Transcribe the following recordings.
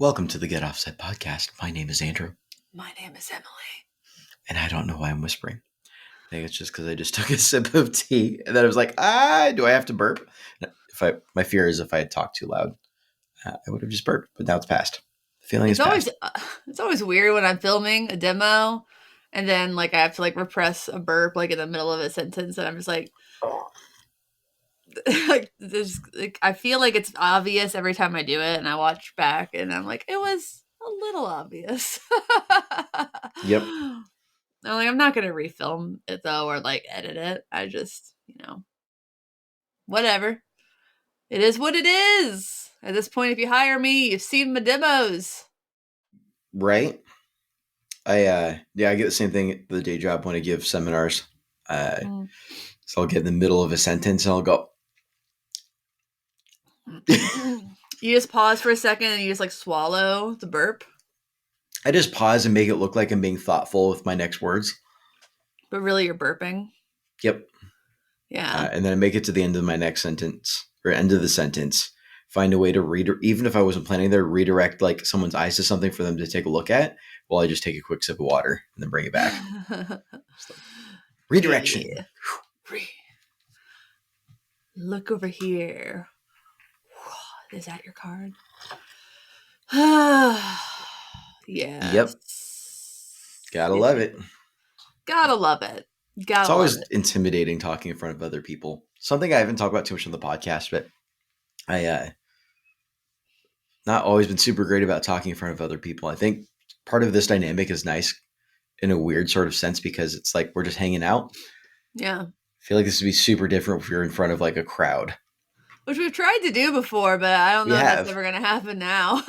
Welcome to the Get Offset podcast. My name is Andrew. My name is Emily. And I don't know why I'm whispering. I think it's just because I just took a sip of tea and then I was like, do I have to burp? My fear is if I had talked too loud, I would have just burped, but now it's past. The feeling is past. It's always weird when I'm filming a demo and then I have to repress a burp in the middle of a sentence and I'm just I feel like it's obvious every time I do it and I watch back and I'm like, it was a little obvious. Yep. I'm not going to refilm it though or edit it. I just, whatever. It is what it is. At this point, if you hire me, you've seen my demos. Right. I get the same thing at the day job when I give seminars. So I'll get in the middle of a sentence and I'll go. You just pause for a second and you just swallow the burp. I just pause and make it look like I'm being thoughtful with my next words. But really you're burping? Yep. Yeah. And then I make it to the end of my next sentence or end of the sentence. Find a way to even if I wasn't planning there, redirect someone's eyes to something for them to take a look at while I just take a quick sip of water and then bring it back. Redirection. Yeah. Look over here. Is that your card? Yeah. Yep. Gotta love it. Gotta love it. It's always intimidating talking in front of other people. Something I haven't talked about too much on the podcast, but I not always been super great about talking in front of other people. I think part of this dynamic is nice in a weird sort of sense because it's we're just hanging out. Yeah. I feel like this would be super different if you're in front of a crowd. Which we've tried to do before, but I don't know if that's ever going to happen now.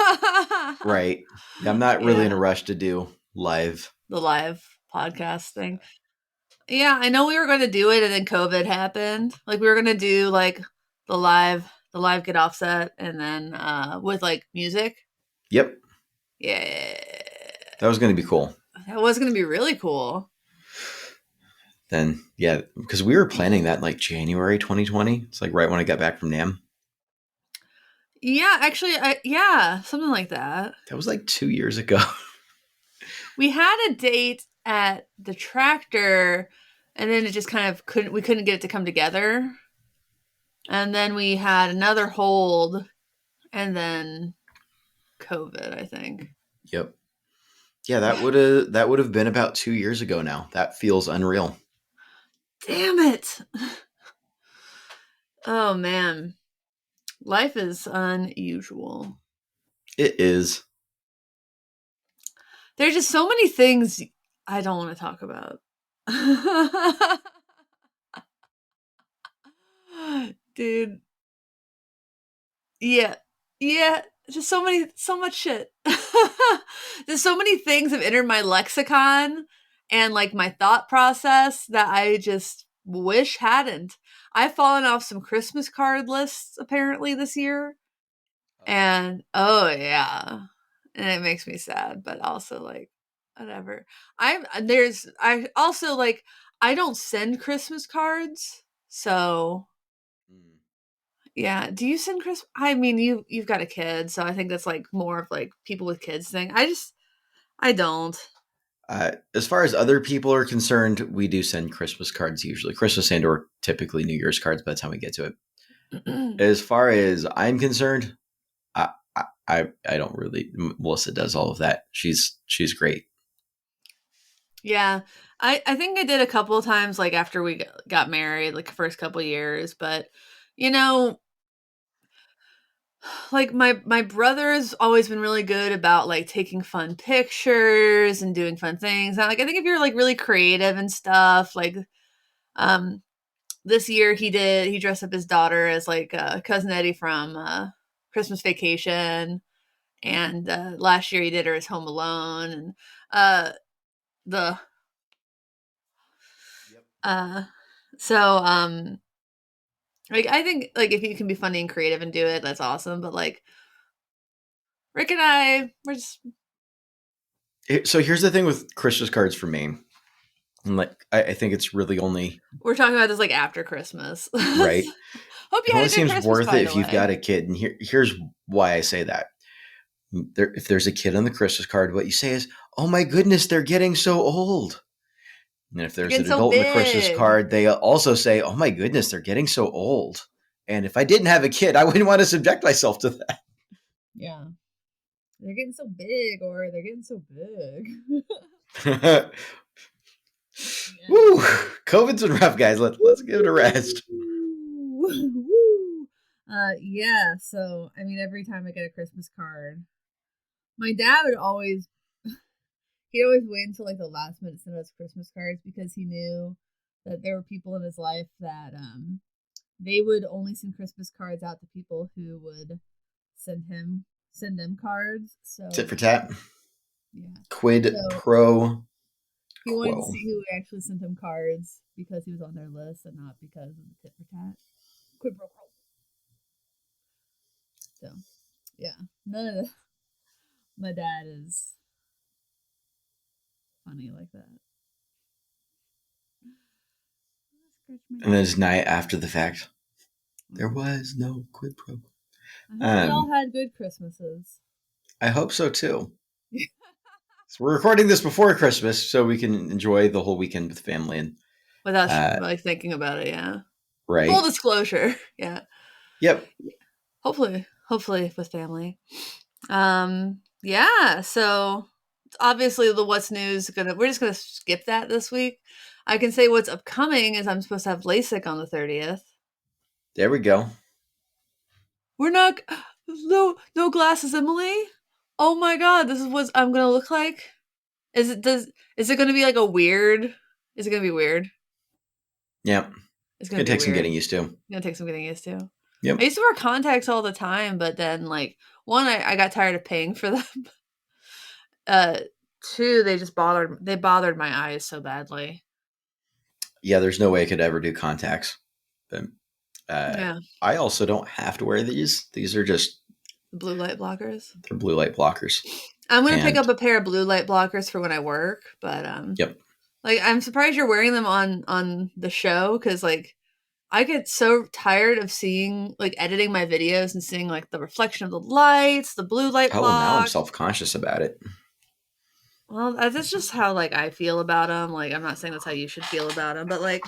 Right. I'm not really in a rush to do the live podcast thing. Yeah, I know we were going to do it and then COVID happened. We were going to do the live Get Offset and then with music. Yep. Yeah. That was going to be cool. That was going to be really cool. Then, yeah, because we were planning that January 2020. It's right when I got back from NAMM. Yeah, actually, something like that. That was 2 years ago. We had a date at the tractor, and then it just kind of we couldn't get it to come together. And then we had another hold, and then COVID, I think. Yep. Yeah, that would have been about 2 years ago now. That feels unreal. Damn it. Oh, man. Life is unusual. It is. There's just so many things I don't want to talk about. Dude. Yeah. Just so much shit. There's so many things have entered my lexicon and my thought process that I just wish hadn't. I've fallen off some Christmas card lists apparently this year. And and it makes me sad, but also whatever. I don't send Christmas cards. So yeah. Do you send Christmas? I mean, you've got a kid, so I think that's more of people with kids thing. I don't. As far as other people are concerned, we do send Christmas cards usually. Christmas and or typically New Year's cards by the time we get to it. As far as I'm concerned, I don't really. Melissa does all of that. She's great. Yeah. I think I did a couple of times after we got married, the first couple of years, but my brother's always been really good about taking fun pictures and doing fun things. And I think if you're really creative and stuff, this year he dressed up his daughter as Cousin Eddie from Christmas Vacation, and last year he did her as Home Alone, and I think if you can be funny and creative and do it, that's awesome. But Rick and I, we're just. So here's the thing with Christmas cards for me. And I think it's really only. We're talking about this after Christmas. Right. Hope you it had only a good seems Christmas, worth by it the if you've way. got a kid. And here's why I say that. If there's a kid on the Christmas card, what you say is, "Oh my goodness, they're getting so old." And if They're there's getting an so adult in the Christmas big. card, they also say, "Oh my goodness, they're getting so old." And if I didn't have a kid, I wouldn't want to subject myself to Yeah. They're getting so big, or they're getting so big. that. Yeah. Woo! COVID's been rough, guys. Let's give it a rest. Woo. Yeah. So, I mean, every time I get a Christmas card, my dad would always, he'd always wait until like the last minute to send us Christmas cards because he knew that there were people in his life that they would only send Christmas cards out to people who would send them cards. Tit So for tat. yeah. Quid So pro he wanted to quo. see who actually sent him cards because he was on their list and not because of the tit for tat. Quid pro quo. So yeah, none of the, my dad is funny like that. And then it's night after the fact. There was no quid pro quo. I hope we all had good Christmases. I hope so too. So we're recording this before Christmas, so we can enjoy the whole weekend with family and Without like thinking about it, yeah. right. Full disclosure, yeah. Yep. Hopefully with family. Yeah. So obviously the what's news we're just gonna skip that this week. I can say what's upcoming is I'm supposed to have LASIK on the 30th. There we go. We're not no glasses, Emily. Oh my god, this is what I'm gonna look like. Is it gonna be like a weird? Is it gonna be weird? Yep. It's Gonna gonna be take some weird. getting used to. It's gonna take some getting used to. Yep. I used to wear contacts all the time, but then like one, I got tired of paying for them. Two, they bothered my eyes so badly. Yeah, there's no way I could ever do contacts. But Yeah, I also don't have to wear these. These are just the blue light blockers. they're blue light blockers. I'm gonna pick And up a pair of blue light blockers for when I work, but yep. like I'm surprised you're wearing them on the show because like I get so tired of seeing like editing my videos and seeing like the reflection of the lights, the blue light Oh, now I'm block. self-conscious about it. Well, that's just how like I feel about them. Like I'm not saying that's how you should feel about them, but like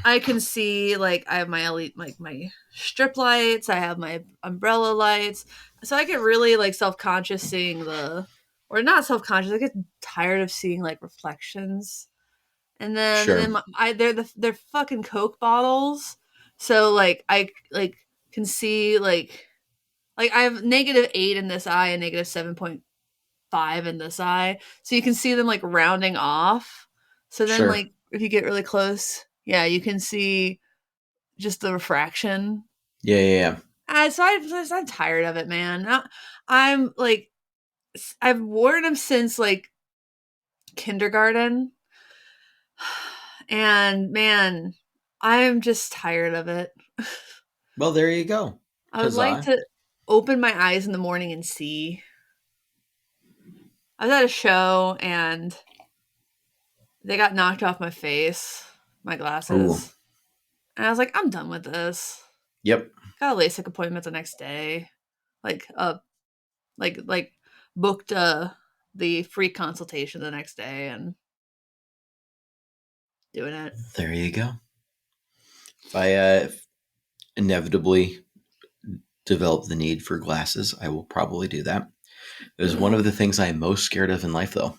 I can see like I have my elite like my strip lights, I have my umbrella lights. So I get really like self-conscious seeing or not self-conscious. I get tired of seeing like reflections. And then Sure. they're fucking Coke bottles. So like I like can see like I have -8 in this eye and -7.5 in this eye. So you can see them like rounding off. So then Sure. like if you get really close, yeah, you can see just the refraction. Yeah. I'm tired of it, man. I'm like I've worn them since like kindergarten. And man, I'm just tired of it. Well, there you go. I would like Huzzah. to open my eyes in the morning and see. I was at a show and they got knocked off my face, my Ooh. glasses. And I was like, I'm done with this. Yep. Got a LASIK appointment the next day. Like like booked the free consultation the next day and doing it. There you go. If I inevitably develop the need for glasses, I will probably do that. It is one of the things I am most scared of in life, though,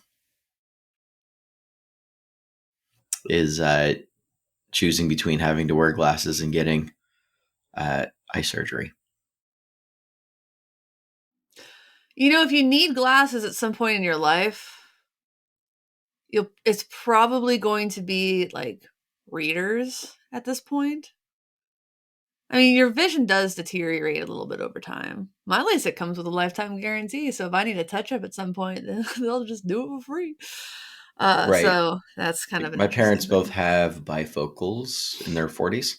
is choosing between having to wear glasses and getting eye surgery. You know, if you need glasses at some point in your life, it's probably going to be like readers at this point. I mean, your vision does deteriorate a little bit over time. My LASIK comes with a lifetime guarantee, so if I need a touch up at some point, then they'll just do it for free. Right. So that's kind of an My parents interesting both thing. have bifocals in their 40s.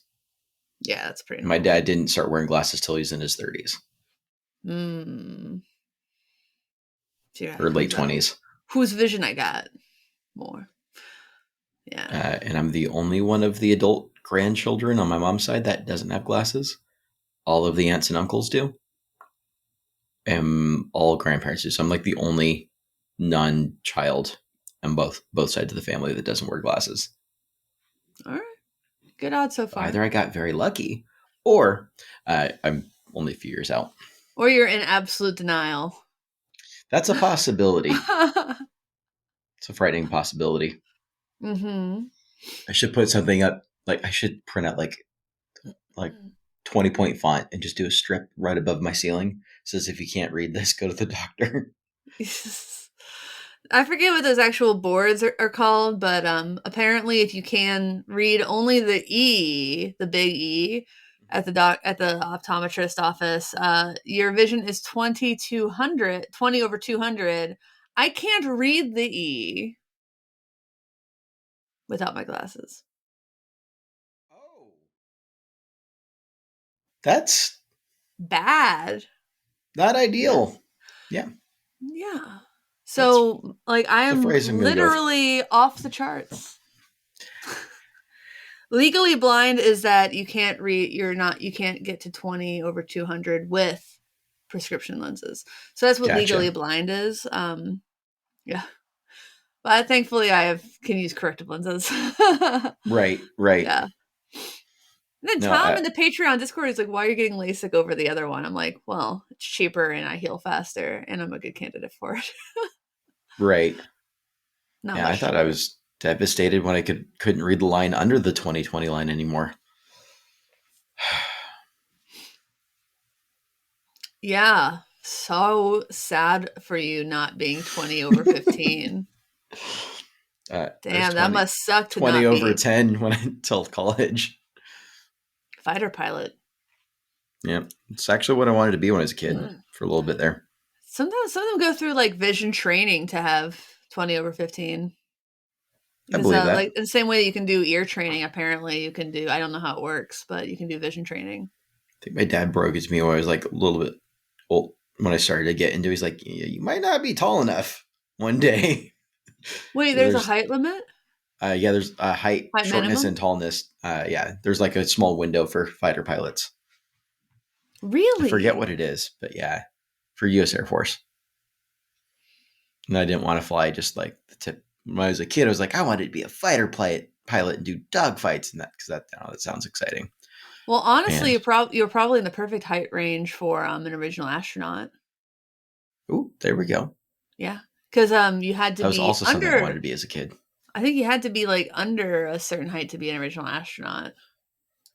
Yeah, that's pretty My normal. dad didn't start wearing glasses till he's in his 30s Mm. Yeah, or late 20s. whose vision I got more. Yeah. And I'm the only one of the adult grandchildren on my mom's side that doesn't have glasses. All of the aunts and uncles do. am all grandparents do. So I'm like the only non-child on both sides of the family that doesn't wear glasses. All right. Good odds so far. Either I got very lucky, or I'm only a few years out. Or you're in absolute denial. That's a possibility. It's a frightening possibility. Mm-hmm. I should put something up. Like I should print out like 20-point font and just do a strip right above my ceiling. It says, if you can't read this, go to the doctor. I forget what those actual boards are called, but apparently if you can read only the E, the big E, at the optometrist office, your vision is 20 over 200. I can't read the E without my glasses. Oh. That's Bad. not ideal. Yeah. Yeah. So, like, I am literally off the charts. Legally blind is that you can't read, you can't get to 20 over 200 with prescription lenses. So that's what legally blind is. Yeah. But thankfully can use corrective lenses. Right. Yeah. And then Tom in the Patreon Discord is like, why are you getting LASIK over the other one? I'm like, well, it's cheaper and I heal faster and I'm a good candidate for it. Right. Yeah, I thought I was devastated when I couldn't read the line under the 20/20 line anymore. Yeah. So sad for you not being 20 over 15. Damn, 20, that must suck to 20 not over 10 until college. Fighter pilot. Yeah. It's actually what I wanted to be when I was a kid for a little bit there. Sometimes some of them go through like vision training to have 20 over 15. I believe that. Like in the same way that you can do ear training, apparently you can do, I don't know how it works, but you can do vision training. I think my dad broke it to me when I was like a little bit old. When I started to get into, he's like, you might not be tall enough one day. Wait, there's a height limit? Yeah, there's a height shortness, minimum? And tallness. Yeah, there's like a small window for fighter pilots. Really? I forget what it is, but yeah, for U.S. Air Force. And I didn't want to fly just like the tip. When I was a kid, I was like, I wanted to be a fighter pilot and do dogfights and that, because that sounds exciting. Well, honestly, you're probably in the perfect height range for an original astronaut. Ooh, there we go. Yeah, because you had to be. That was also something I wanted to be as a kid. I think you had to be like under a certain height to be an original astronaut,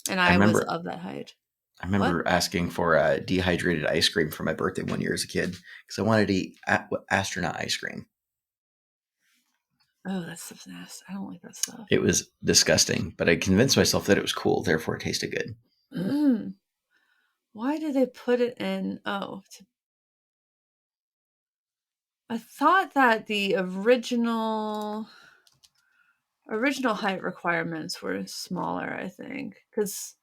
and I was of that height. I remember asking for dehydrated ice cream for my birthday one year as a kid because I wanted to eat astronaut ice cream. Oh, that stuff's nasty. I don't like that stuff. It was disgusting, but I convinced myself that it was cool, therefore it tasted good. Why did they put it in? I thought that the original height requirements were smaller, I think. Because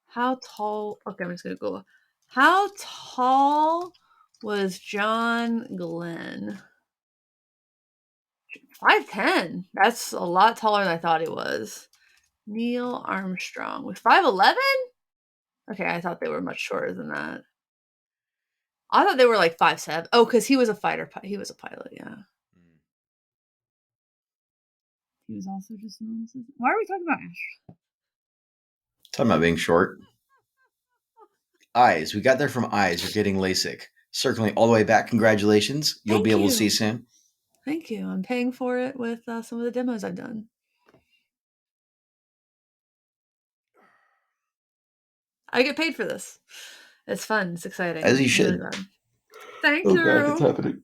how tall? Okay, I'm just going to go. How tall was John Glenn? 5'10". That's a lot taller than I thought he was. Neil Armstrong was 5'11". Okay, I thought they were much shorter than that. I thought they were like 5'7". Oh, because he was a fighter. He was a pilot. Yeah. He was also just an assistant. Why are we talking about Ash? Talking about being short. Eyes. We got there from eyes. You're getting LASIK. Circling all the way back. Congratulations. You'll be able to see soon. Thank you. I'm paying for it with some of the demos I've done. I get paid for this. It's fun. It's exciting. As you should. Really Thank you. God, it's happening.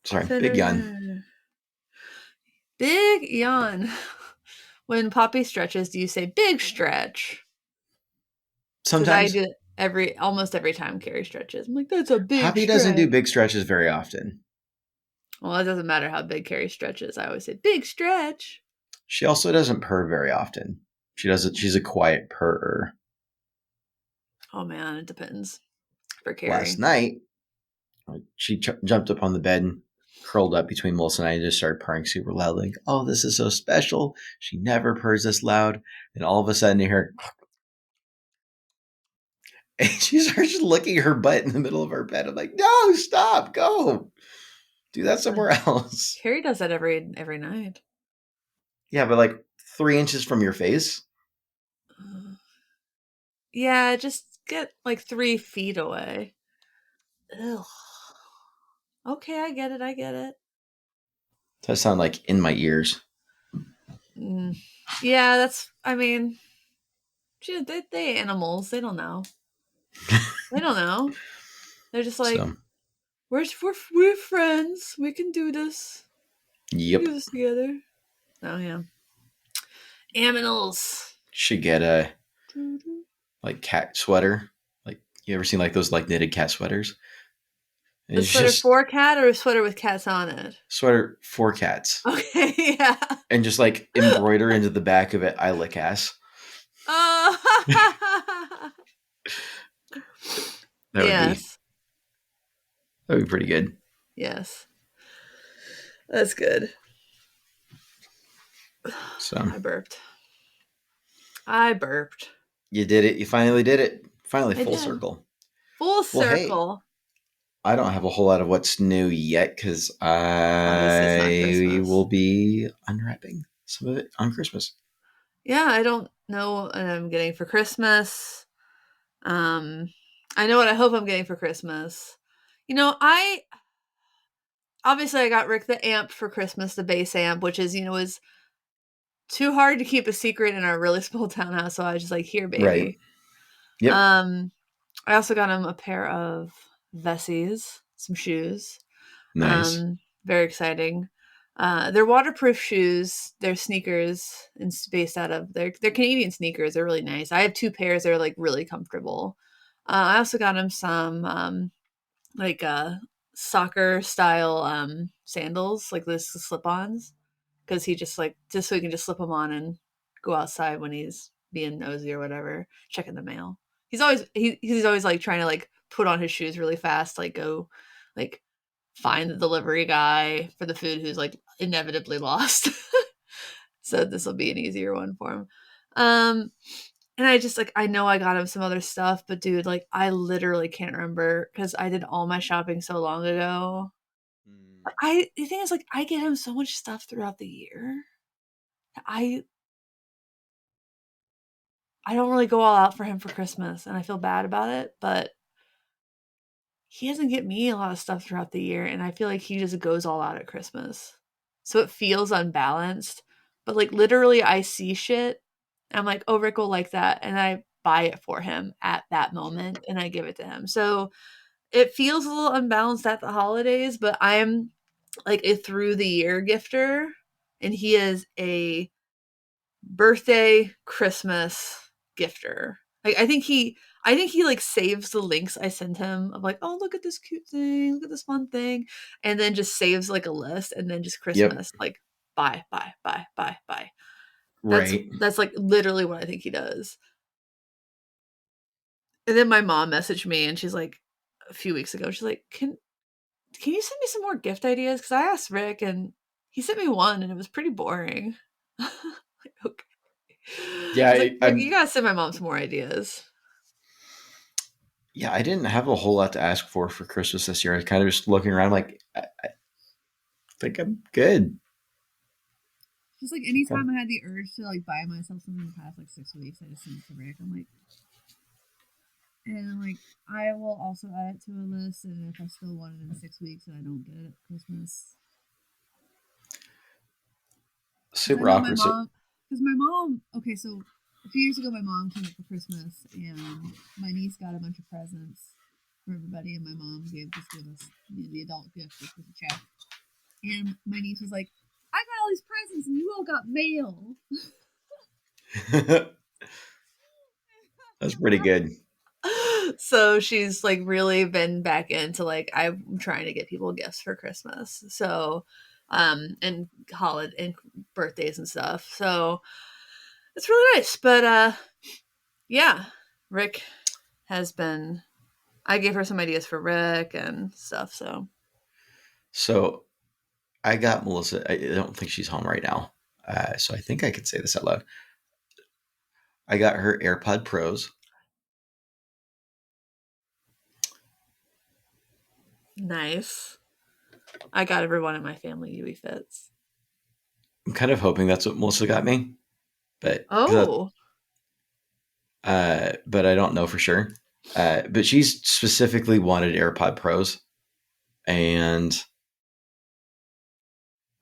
Sorry, big yawn. Big yawn. When Poppy stretches, do you say big stretch? Sometimes. I do it almost every time Carrie stretches. I'm like, that's a big Poppy doesn't do big stretches very often. Well, it doesn't matter how big Carrie stretches. I always say, big stretch. She also doesn't purr very often. She's a quiet purrer. Oh, man, it depends. For Carrie. Last night, she jumped up on the bed and curled up between Melissa and I and just started purring super loud. Like, oh, this is so special. She never purrs this loud. And all of a sudden, you hear... And she starts licking her butt in the middle of our bed. I'm like, no, stop, go. Do that somewhere else. Carrie does that every night. Yeah, but like 3 inches from your face. Yeah, just get like 3 feet away. Ugh. Okay, I get it. I get it. That sound like in my ears. Mm. Yeah, that's. I mean, they animals. They don't know. They don't know. They're just like, So, we're friends. We can do this. We can yep. do this together. Oh yeah, aminals. Should get a like cat sweater. Like you ever seen like those like knitted cat sweaters? And A it's sweater just for a cat or a sweater with cats on it? sweater for cats. Okay, yeah. And just like embroider into the back of it, I lick ass. Oh. That would be Yes. pretty good. Yes. That's good. So I burped. I burped. you did it. You finally did it. Finally I full did. circle. Full Well, hey, circle. I don't have a whole lot of what's new yet because Obviously, it's not I Christmas. will be unwrapping some of it on Christmas. Yeah, I don't know what I'm getting for Christmas. Um, I know what I hope I'm getting for Christmas. I obviously I got Rick the amp for Christmas, the bass amp, which is too hard to keep a secret in our really small townhouse. So I was just like, here, Right. baby. Yep. Um, I also got him a pair of Vessies, some shoes. Nice. Very exciting. They're waterproof shoes. They're sneakers and based out of they're Canadian sneakers. They're really nice. I have two pairs. They're like really comfortable. I also got him some like soccer style sandals, like this slip-ons, because he just so he can just slip them on and go outside when he's being nosy or whatever, checking the mail. He's always like trying to like put on his shoes really fast, like go like find the delivery guy for the food who's like inevitably lost. So this will be an easier one for him. Um, and I just like I know I got him some other stuff, but dude, like I literally can't remember because I did all my shopping so long ago. The thing is like I get him so much stuff throughout the year. I I don't really go all out for him for Christmas, and I feel bad about it, but he doesn't get me a lot of stuff throughout the year, and I feel like he just goes all out at Christmas. So it feels unbalanced. But like literally I see shit. I'm like, oh, Rick will like that. And I buy it for him at that moment and I give it to him. So it feels a little unbalanced at the holidays, but I'm like a through the year gifter. And he is a birthday, Christmas gifter. Like I think he like saves the links I send him of like, oh look at this cute thing, look at this fun thing, and then just saves like a list, and then just Yep. Christmas like buy, buy, buy, buy, buy. That's Right. that's like literally what I think he does. And then my mom messaged me and she's like a few weeks ago, she's like, can you send me some more gift ideas? Because I asked Rick and he sent me one and it was pretty boring. Like, okay. Yeah. I was like, Rick, you gotta send my mom some more ideas. Yeah. I didn't have a whole lot to ask for Christmas this year. I was kind of just looking around, like I think I'm good. Just like anytime I had the urge to like buy myself something in the past like 6 weeks, I just sent it to Rick. I'm like, and like I will also add it to a list, and if I still want it in 6 weeks and I don't get it at Christmas, because I Super know my awkward. So, mom. Because my mom. Okay, so a few years ago, my mom came up for Christmas, and my niece got a bunch of presents for everybody, and my mom gave us the adult gift, which was a check. And my niece was like, "I got all these presents, and you all got mail." that's pretty good. So she's like really been back into like I'm trying to get people gifts for Christmas. So and holiday and birthdays and stuff. So it's really nice. But yeah, Rick has been I gave her some ideas for Rick and stuff. So So I got Melissa. I don't think she's home right now. So I think I could say this out loud. I got her AirPod Pros. Nice. I got everyone in my family UE Fits. I'm kind of hoping that's what Melissa got me, but Oh, but I don't know for sure. But she's specifically wanted AirPod Pros, and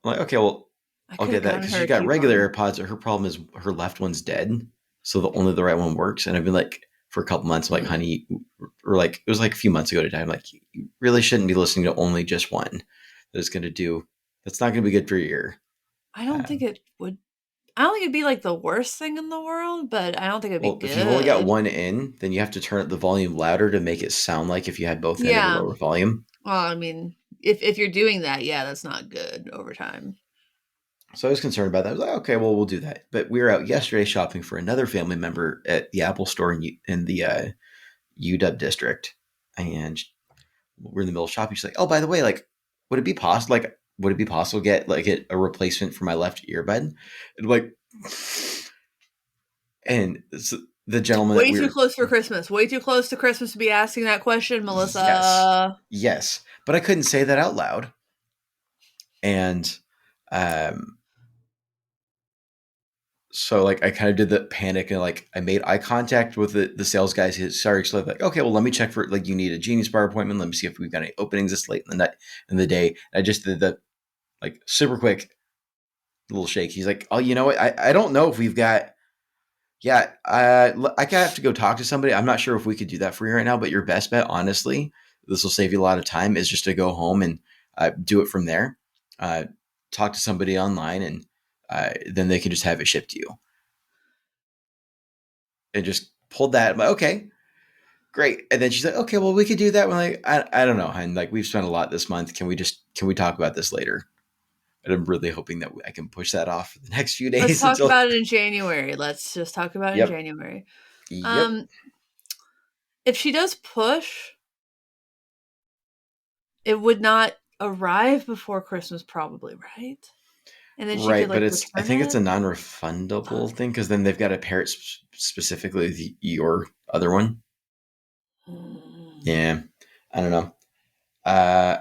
I'm like, okay, well, I I'll could have get that gotten because her she's a got regular coupon. AirPods. Her problem is her left one's dead, so only the right one works. And I've been like, for a couple months, I'm like, Mm. honey, or like it was like a few months ago today. I'm like, you really shouldn't be listening to only just one. That's going to do. That's not going to be good for your ear. I don't think Um, it would. I don't think it'd be like the worst thing in the world, but I don't think it'd be well, if you've only got good. one in, then you have to turn up the volume louder to make it sound like if you had both in at a Yeah. lower volume. Well, I mean, if you're doing that, yeah, that's not good over time. So I was concerned about that. I was like, okay, well, we'll do that. But we were out yesterday shopping for another family member at the Apple store in the UW district, and we're in the middle of shopping. She's like, "Oh, by the way, like, would it be possible to get like a replacement for my left earbud?" And I'm like, and so the gentleman that Way we too were, close for Christmas. Way too close to Christmas to be asking that question, yes, Melissa. yes, but I couldn't say that out loud, and um, so like I kind of did the panic and like I made eye contact with the sales guys. Sorry, so like, okay, well, let me check for like you need a Genius Bar appointment. Let me see if we've got any openings this late in the night in the day. I just did the like super quick little shake. He's like, oh, you know what? I don't know if we've got. Yeah, I have to go talk to somebody. I'm not sure if we could do that for you right now, but your best bet, honestly, this will save you a lot of time, is just to go home and do it from there. Uh, Talk to somebody online, and then they can just have it shipped to you. And just pulled that. I'm like, okay, great. And then she's like, okay, well, we could do that. We're like, I don't know, and like we've spent a lot this month. Can we talk about this later? And I'm really hoping that I can push that off for the next few Let's days talk until. about it in January. Let's just talk about it in Yep, January. yep. Um, if she does push, it would not arrive before Christmas, probably, right? And then she could Right, but like it's I return think it's it. a non-refundable thing because then they've got to pair it specifically with your other one. Mm, Yeah, I don't know. Uh,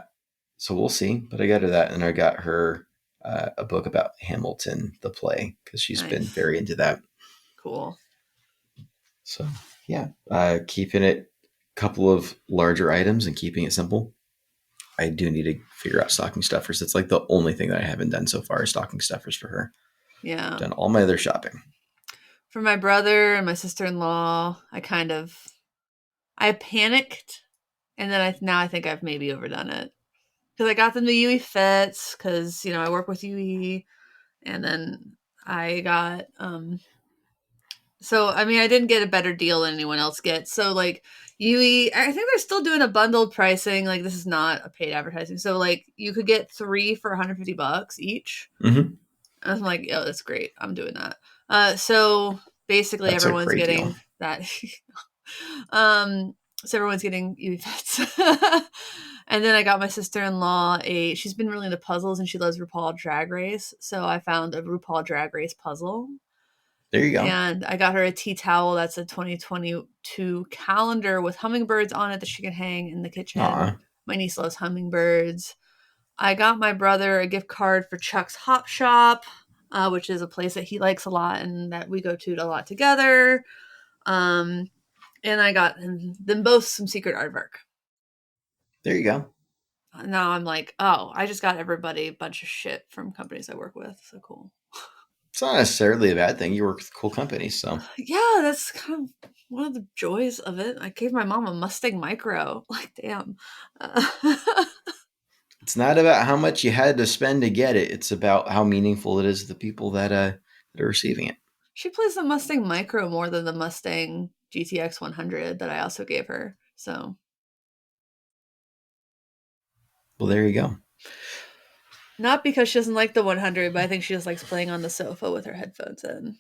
so we'll see. But I got her that, and I got her a book about Hamilton, the play, because she's been nice, very into that. cool. So yeah, keeping it a couple of larger items and keeping it simple. I do need to figure out stocking stuffers. It's like the only thing that I haven't done so far is stocking stuffers for her. Yeah. Done all my other shopping. For my brother and my sister-in-law, I panicked, and then now I think I've maybe overdone it because I got them the UE fits because I work with UE, and then I got so I mean I didn't get a better deal than anyone else gets. So like UE, I think they're still doing a bundled pricing. Like this is not a paid advertising. So like you could get three for $150 each. Mm-hmm. I was like, oh, that's great. I'm doing that. So basically That's a everyone's great deal. getting that. um, so everyone's getting UE fits. And then I got my sister-in-law she's been really into puzzles and she loves RuPaul Drag Race. So I found a RuPaul Drag Race puzzle. There you go. And I got her a tea towel that's a 2022 calendar with hummingbirds on it that she can hang in the kitchen. Aw. My niece loves hummingbirds. I got my brother a gift card for Chuck's Hop Shop, which is a place that he likes a lot and that we go to a lot together. Um, and I got them both some secret artwork. There you go. Now I'm like, oh, I just got everybody a bunch of shit from companies I work with. So cool. It's not necessarily a bad thing. You work with cool companies, so Yeah, that's kind of one of the joys of it. I gave my mom a Mustang Micro. Like, damn. Uh, it's not about how much you had to spend to get it. It's about how meaningful it is to the people that are receiving it. she plays the Mustang Micro more than the Mustang GTX 100 that I also gave her. So, Well, there you go. not because she doesn't like the 100, but I think she just likes playing on the sofa with her headphones in.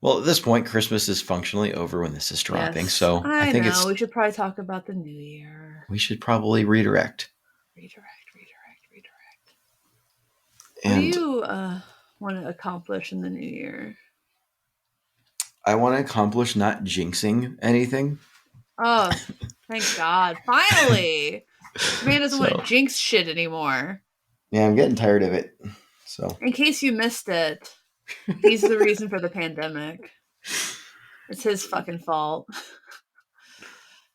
Well, at this point, Christmas is functionally over when this is dropping, Yes, so I I think know. We should probably talk about the new year. we should probably redirect. Redirect, redirect, redirect. What do And you want to accomplish in the new year? I want to accomplish not jinxing anything. Oh, Thank God. Finally. This man doesn't want to So jinx shit anymore. yeah, I'm getting tired of it. So In case you missed it, he's the reason for the pandemic. It's his fucking fault.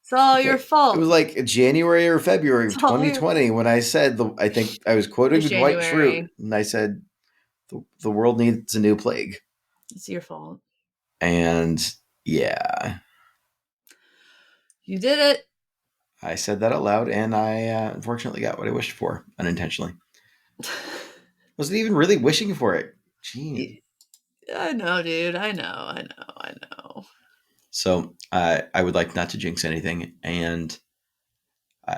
It's all your okay. It was fault. like January or February of It's all your 2020 when I said I think I was It was quoting Dwight Schrute, January. and I said the world needs a new plague. It's your fault. And yeah, You did it. I said that out loud, and I unfortunately got what I wished for unintentionally. Wasn't even really wishing for it. Gee. I know, dude. I know. So I would like not to jinx anything. And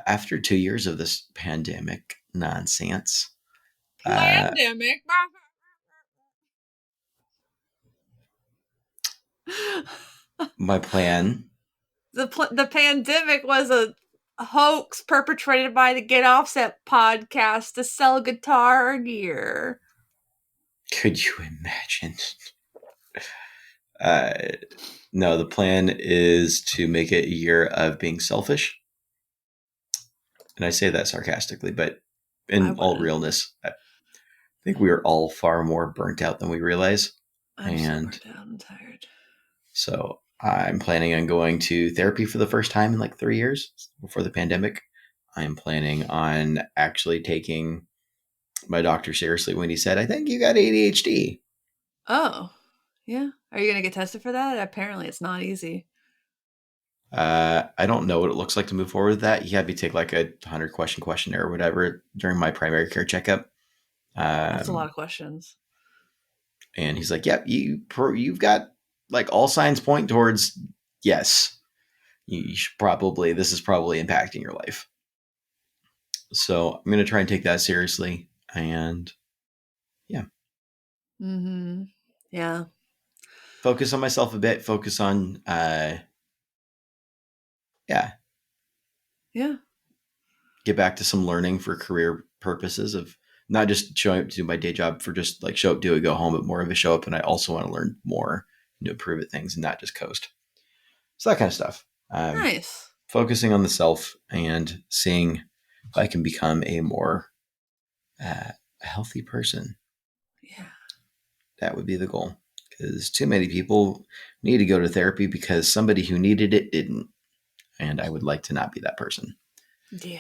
after 2 years of this pandemic nonsense, uh, Pandemic. my plan, The pandemic was a hoax perpetrated by the Get Offset podcast to sell guitar gear. could you imagine? Uh, no, the plan is to make it a year of being selfish. And I say that sarcastically, but I in all wouldn't. realness, I think we are all far more burnt out than we realize. I'm so And burnt out. I'm tired. so I'm planning on going to therapy for the first time in like 3 years before the pandemic. I'm planning on actually taking my doctor seriously when he said, I think you got ADHD. Oh, yeah. Are you going to get tested for that? Apparently, it's not easy. I don't know what it looks like to move forward with that. He had me take like a 100-question questionnaire or whatever during my primary care checkup. That's a lot Um, of questions. and he's like, "Yep, you've got like all signs point towards yes. You should probably this is probably impacting your life." So I'm going to try and take that seriously, and yeah, Mm-hmm. Yeah. focus on myself a bit. Focus on yeah, Yeah. get back to some learning for career purposes of not just showing up to do my day job for just like show up, do it, go home, but more of a show up. And I also want to learn more and improve at things and not just coast. So that kind of stuff. Nice. Focusing on the self and seeing if I can become a more healthy person. Yeah. That would be the goal. Because too many people need to go to therapy because somebody who needed it didn't. And I would like to not be that person. Yeah.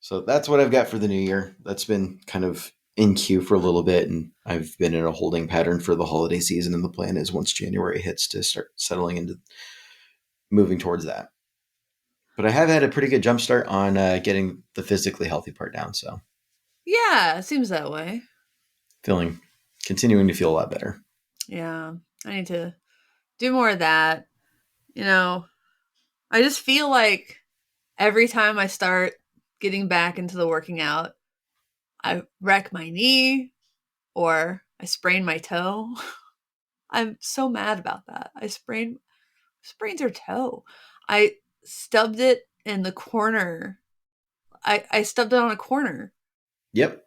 So that's what I've got for the new year. That's been kind of in queue for a little bit, and I've been in a holding pattern for the holiday season. And the plan is once January hits to start settling into moving towards that. But I have had a pretty good jump start on getting the physically healthy part down. So Yeah. It seems that way. continuing to feel a lot better. Yeah. I need to do more of that. You know, I just feel like every time I start getting back into the working out, I wreck my knee or I sprain my toe. I'm so mad about that. Sprains her toe. I stubbed it in the corner. I stubbed it on a corner. Yep.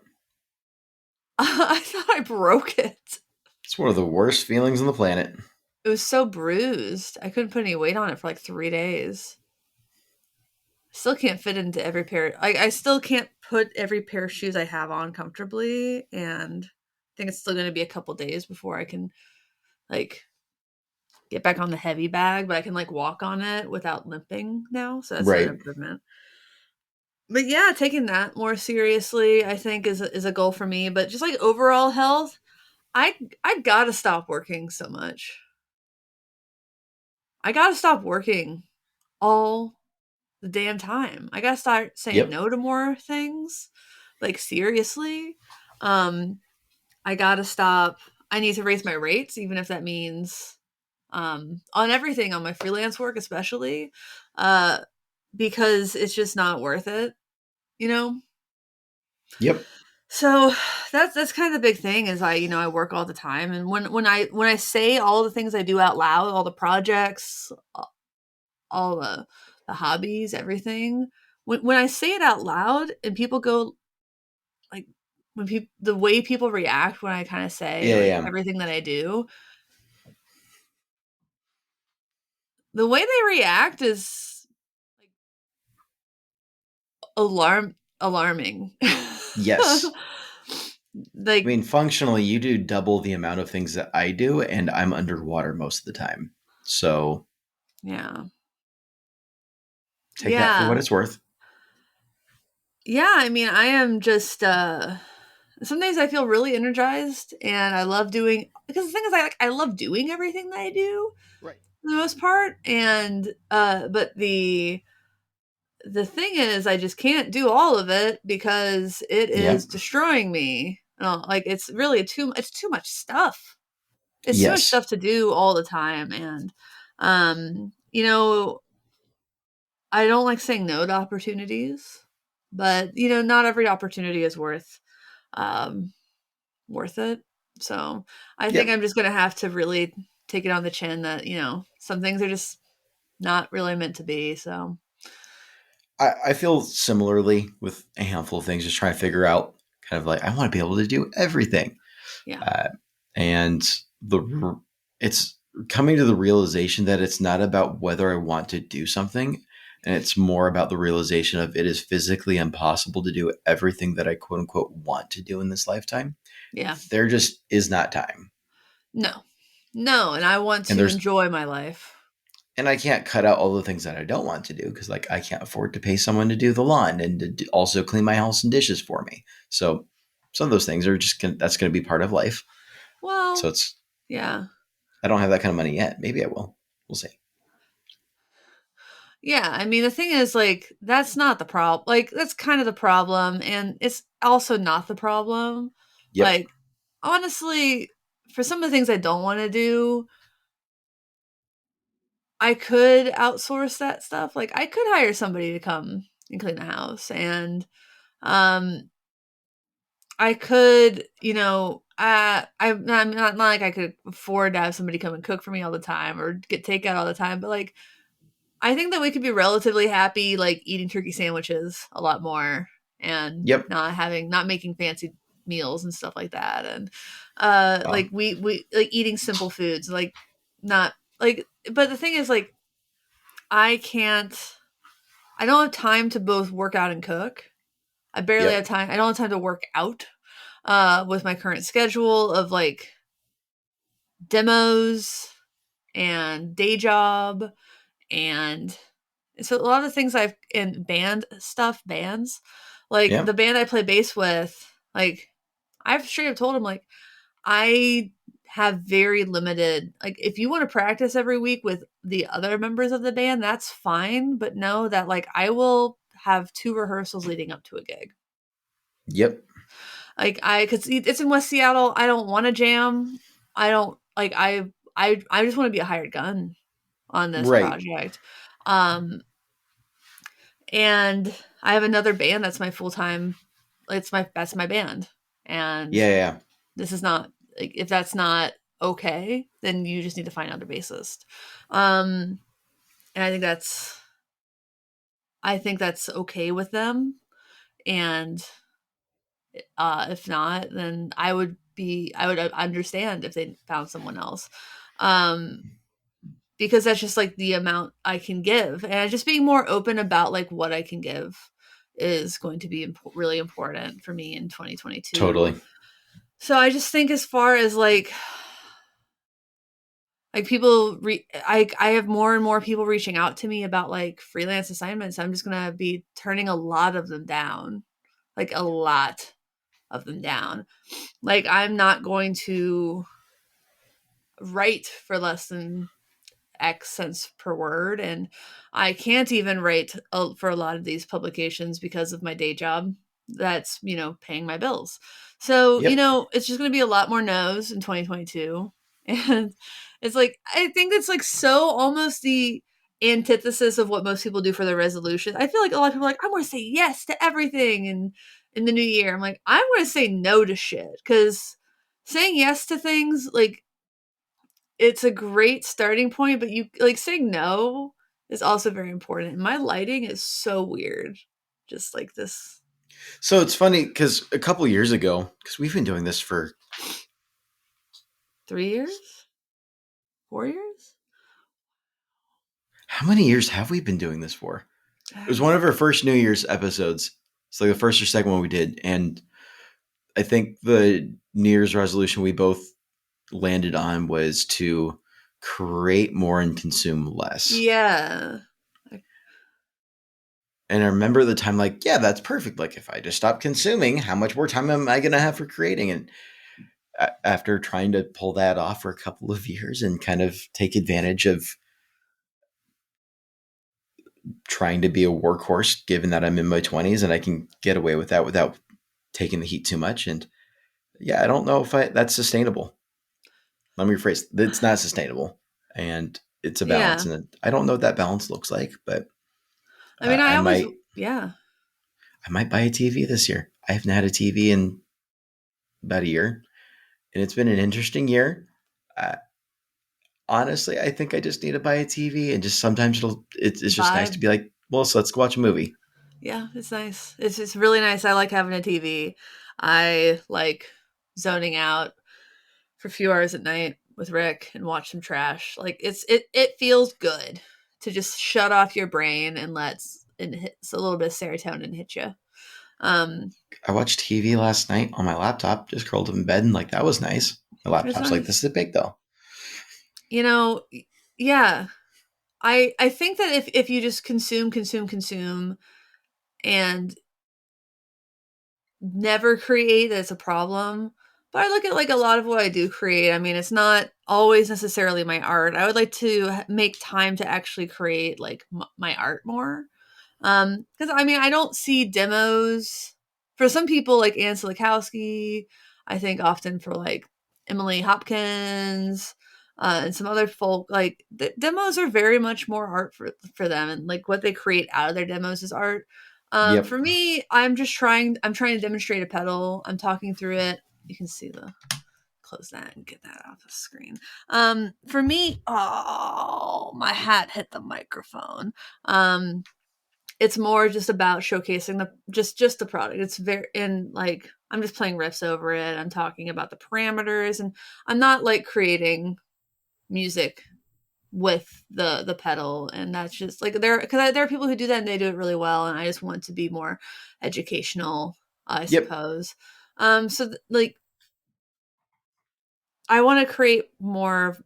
I thought I broke it. It's one of the worst feelings on the planet. It was so bruised. I couldn't put any weight on it for like 3 days. Still can't fit into every pair. I still can't put every pair of shoes I have on comfortably, and I think it's still going to be a couple days before I can like get back on the heavy bag, but I can like walk on it without limping now. So that's an Right. improvement. But yeah, taking that more seriously, I think is a goal for me. But just like overall health, I gotta stop working so much. I gotta stop working all the damn time. I gotta start saying Yep. no to more things. Like seriously. I gotta stop. I need to raise my rates, even if that means on everything, on my freelance work especially. Because it's just not worth it, you know? Yep. So that's kind of the big thing is I work all the time, and when I say all the things I do out loud, all the projects, all the hobbies, everything, when I say it out loud and people go like when people the way people react when I kind of say Yeah. like Yeah. everything that I do, the way they react is alarming. Yes. I Like, mean, functionally, you do double the amount of things that I do, and I'm underwater most of the time. So yeah. take that for what Yeah. it's worth. Yeah, I mean, I am just some days I feel really energized and I love doing because the thing is I love doing everything that I do Right. for the most part and but the thing is I just can't do all of it because it Yeah. is destroying me. Like it's too much stuff. It's too much Yes. stuff to do all the time and you know, I don't like saying no to opportunities, but you know, not every opportunity is um worth it. So I think Yep. I'm just gonna have to really take it on the chin that, you know, some things are just not really meant to be. So I feel similarly with a handful of things, just trying to figure out kind of like, I want to be able to do everything. yeah. Uh, and it's coming to the realization that it's not about whether I want to do something. And it's more about the realization of it is physically impossible to do everything that I quote unquote want to do in this lifetime. Yeah. There just is not time. No. No, and I want And to there's enjoy my life. and I can't cut out all the things that I don't want to do because like I can't afford to pay someone to do the lawn and to also clean my house and dishes for me. So some of those things are just that's going to be part of life. So Well, it's yeah. I don't have that kind of money yet. Maybe I will. We'll see. Yeah, I mean the thing is like that's not the problem. Like that's kind of the problem and it's also not the problem. Yep. Like honestly, for some of the things I don't want to do, I could outsource that stuff. Like I could hire somebody to come and clean the house and um I could, you know, I'm not like I could afford to have somebody come and cook for me all the time or get takeout all the time, but like I think that we could be relatively happy like eating turkey sandwiches a lot more and Yep. not making fancy meals and stuff like that and Wow. like we like eating simple foods like not like but the thing is like I can't I don't have time to both work out and cook. I barely Yep. have time. I don't have time to work out with my current schedule of like demos and day job and so a lot of the things I've in band stuff, bands, like Yeah. the band I play bass with, like I've straight up told him like I have very limited like if you want to practice every week with the other members of the band, that's fine, but know that like I will have 2 rehearsals leading up to a gig. Yep. Like cuz it's in West Seattle, I don't want to jam. I don't like I just want to be a hired gun on this Right. project. Um and I have another band that's my full-time that's my band. And Yeah. Yeah. this is not like if that's not okay, then you just need to find another bassist. Um and I think that's okay with them and if not, then I would understand if they found someone else. Um because that's just like the amount I can give and just being more open about like what I can give is going to be really important for me in 2022. Totally. So I just think as far as like I have more and more people reaching out to me about like freelance assignments. I'm just going to be turning a lot of them down. Like a lot of them down. Like I'm not going to write for less than X cents per word. And I can't even write for a lot of these publications because of my day job that's, you know, paying my bills. So, you Yep. know, it's just going to be a lot more no's in 2022. And it's like, I think it's like so almost the antithesis of what most people do for their resolution. I feel like a lot of people are like, I'm going to say yes to everything. And in the new year, I'm like, I'm going to say no to shit because saying yes to things like it's a great starting point, but you like saying no is also very important. And my lighting is so weird. Just like this So it's funny because a couple years ago, because we've been doing this for 3 years, 4 years. how many years have we been doing this for? It was one of our first New Year's episodes. It's like the first or second one we did, and I think the New Year's resolution we both landed on was to create more and consume less. Yeah. And I remember the time, like, yeah, that's perfect. Like, if I just stop consuming, how much more time am I going to have for creating? And after trying to pull that off for a couple of years and kind of take advantage of trying to be a workhorse, given that I'm in my 20s and I can get away with that without taking the heat too much. And yeah, I don't know if that's sustainable. Let me rephrase, it's not sustainable, and it's a balance. Yeah. And I don't know what that balance looks like, but I mean, I I always, might yeah. I might buy a TV this year. I haven't had a TV in about a year, and it's been an interesting year. Uh, Honestly, I think I just need to buy a TV, and just sometimes it's just nice to Vibe. be like, well, so let's go watch a movie. Yeah, it's nice. It's really nice. I like having a TV. I like zoning out for a few hours at night with Rick and watch some trash. Like it feels good to just shut off your brain and and hit a little bit of serotonin hit you. Um, I watched TV last night on my laptop, just curled up in bed, and like that was nice. My it was laptop's like, this nice. is big though. You know, yeah. I think that if you just consume and never create, that's a problem. But I look at like a lot of what I do create. I mean, it's not always necessarily my art. I would like to make time to actually create like my art more. Because I mean, I don't see demos for some people like Anne Silikowski. I think often for like Emily Hopkins and some other folk, like demos are very much more art for them, and like what they create out of their demos is art. Yep. For me, I'm trying to demonstrate a pedal. I'm talking through it. You can see the close that and get that off the screen. For me, oh, my hat hit the microphone. It's more just about showcasing the product. It's very and like I'm just playing riffs over it. I'm talking about the parameters, and I'm not like creating music with the pedal, and that's just like there are people who do that and they do it really well, and I just want to be more educational, I Yep. suppose. Like I want to create more of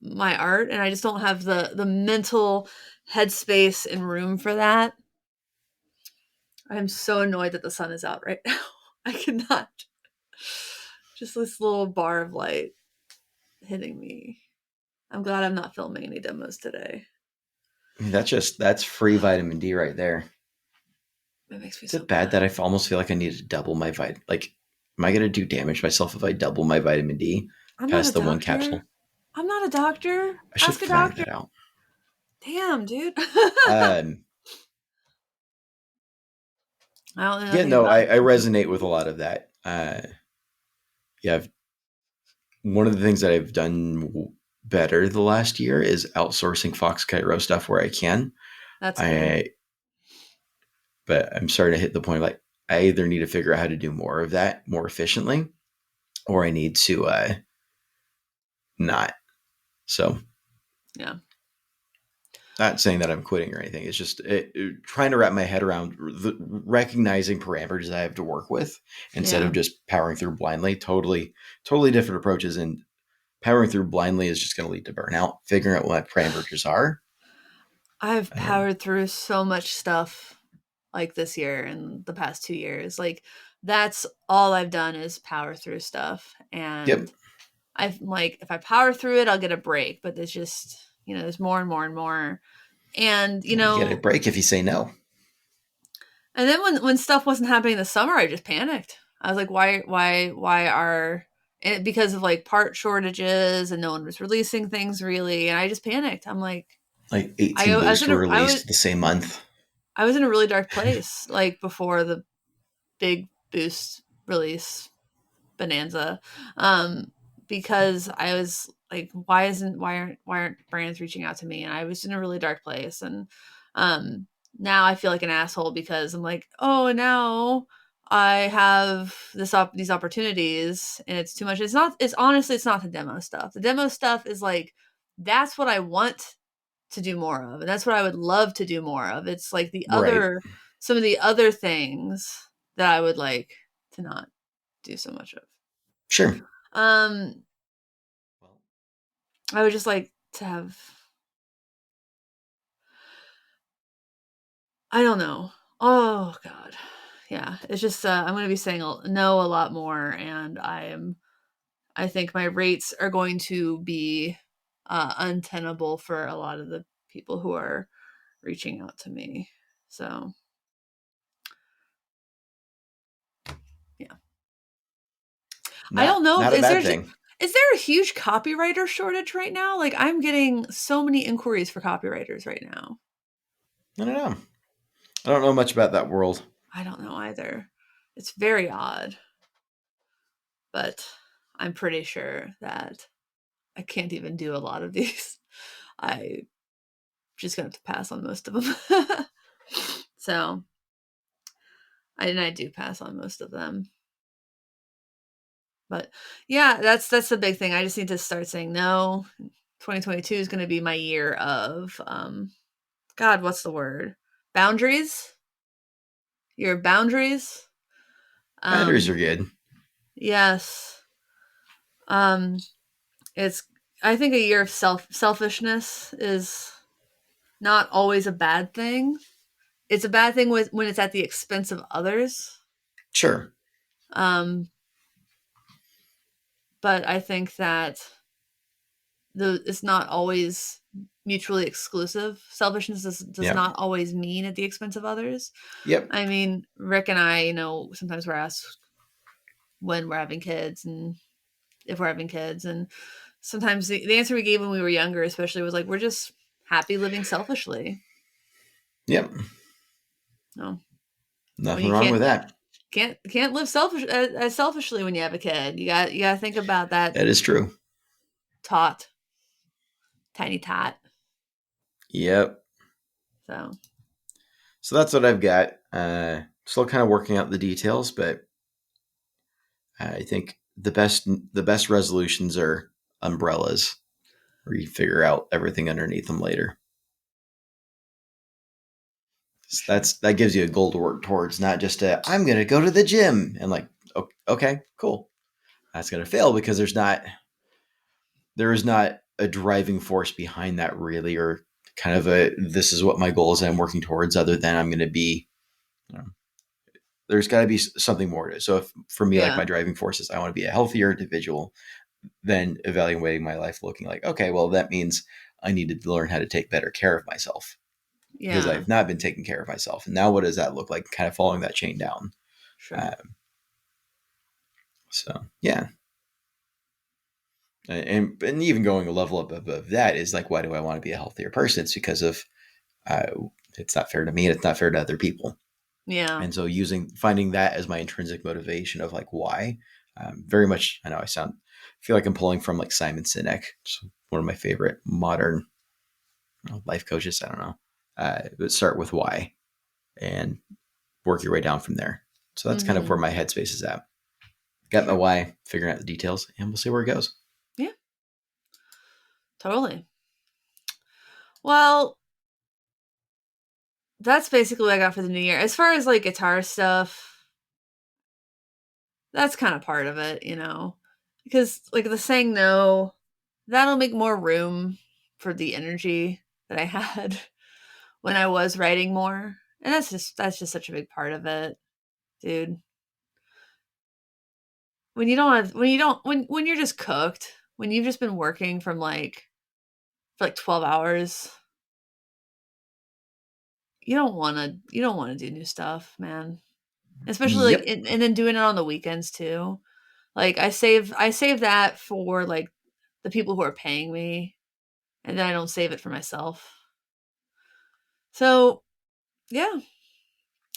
my art, and I just don't have the mental headspace and room for that. I'm so annoyed that the sun is out right now. I cannot. Just this little bar of light hitting me. I'm glad I'm not filming any demos today. That's free vitamin D right there. It makes me Is so it bad glad. that I almost feel like I need to double my vitamin? Like, am I going to do damage myself if I double my vitamin D I'm not a past the one doctor. capsule? I'm not a doctor. I should Ask a find doctor. that out. Damn, dude. Um, I don't know yeah, nothing no, about I it. resonate with a lot of that. Yeah, one of the things that I've done better the last year is outsourcing Foxkite Row stuff where I can. That's cool. I, but I'm starting to hit the point like I either need to figure out how to do more of that more efficiently, or I need to not. So, Yeah. not saying that I'm quitting or anything. It's just trying to wrap my head around recognizing parameters I have to work with instead Yeah. of just powering through blindly. Totally different approaches. And powering through blindly is just going to lead to burnout. Figuring out what parameters are. I've And powered through so much stuff like this year and the past 2 years. Like that's all I've done is power through stuff. yep, And I've like if I power through it, I'll get a break. But there's just there's more and more and more. And you get a break if you say no. and then when stuff wasn't happening in the summer, I just panicked. I was like, why are it because of like part shortages and no one was releasing things really, and I just panicked. I'm like, Like 18 I was boosts in were a released the same month. I was in a really dark place like before the big boost release bonanza, um, because I was like, why aren't brands reaching out to me? And I was in a really dark place, and um, now I feel like an asshole because I'm like, oh, now I have these opportunities, and it's too much. It's honestly, it's not the demo stuff. The demo stuff is like that's what I want to do more of. And that's what I would love to do more of. It's like Right. some of the other things that I would like to not do so much of. Sure. Um, I would just like to have, I don't know. Oh God. Yeah. It's just, I'm going to be saying no a lot more. And I think my rates are going to be untenable for a lot of the people who are reaching out to me. So, yeah. I don't know if Not a is there bad thing. is there a huge copywriter shortage right now? Like I'm getting so many inquiries for copywriters right now. I don't know. I don't know much about that world. I don't know either. It's very odd, but I'm pretty sure that I can't even do a lot of these. I just gonna have to pass on most of them. So I do pass on most of them. But yeah, that's the big thing. I just need to start saying no. 2022 is going to be my year of God, what's the word? Boundaries. Your boundaries. Boundaries Um are good. yes. Um it's I think a year of selfishness is not always a bad thing. It's a bad thing when it's at the expense of others. Sure. Um but I think that it's not always mutually exclusive. Selfishness does Yep. not always mean at the expense of others. Yep. I mean, Rick and I, sometimes we're asked when we're having kids and if we're having kids. And sometimes the answer we gave when we were younger, especially, was like, we're just happy living selfishly. Yep. No, when Nothing you wrong with that. can't live as selfishly when you have a kid. You got to think about that That is true. tot, tiny tot. Yep. So So that's what I've got. Still kind of working out the details, but I think the best resolutions are umbrellas, where you figure out everything underneath them later. So sure. that gives you a goal to work towards, not just I'm going to go to the gym and like, okay, cool. That's going to fail because there is not a driving force behind that really, or kind of this is what my goal is I'm working towards, other than I'm going to be, you know, there's got to be something more to it. So if, for me, like Yeah. my driving force is I want to be a healthier individual, then evaluating my life, looking like, okay, well, that means I need to learn how to take better care of myself because Yeah. I've not been taking care of myself. And now what does that look like? Kind of following that chain down. Sure. So yeah. And even going a level up above that is like, why do I want to be a healthier person? It's because of uh, it's not fair to me and it's not fair to other people. Yeah. And so finding that as my intrinsic motivation of like why, very much. I know feel like I'm pulling from like Simon Sinek, one of my favorite modern life coaches. I don't know, but start with why and work your way down from there. So that's kind of where Mhm. my headspace is at. Got my Sure. why, figuring out the details, and we'll see where it goes. Yeah. Totally. Well, that's basically what I got for the new year. As far as like guitar stuff, that's kind of part of it, because like the saying no, that'll make more room for the energy that I had when I was writing more. And that's just such a big part of it, dude. When you're just cooked, when you've just been working for like 12 hours, you don't want to do new stuff, man. Especially like Yep. and then doing it on the weekends too. Like I save that for like the people who are paying me, and then I don't save it for myself. So, yeah,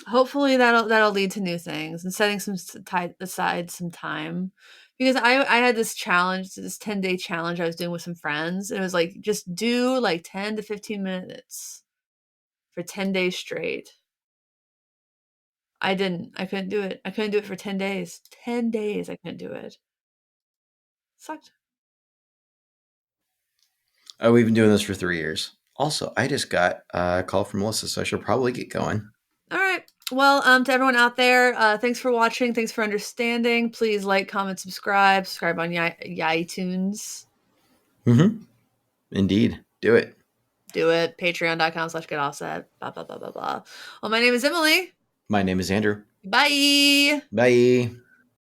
hopefully that'll lead to new things and setting aside some time, because I had this challenge, this 10-day challenge I was doing with some friends. And it was like, just do like 10 to 15 minutes for 10 days straight. I couldn't do it. I couldn't do it for 10 days. 10 days I couldn't do it. Sucked. Oh, we've been doing this for 3 years. Also, I just got a call from Melissa, so I should probably get going. All right. Well, to everyone out there, thanks for watching. Thanks for understanding. Please like, comment, subscribe. Subscribe on iTunes. Mm-hmm. Indeed. Do it. Do it. Patreon.com/get offset. Blah, blah, blah, blah, blah. Well, my name is Emily. My name is Andrew. Bye. Bye.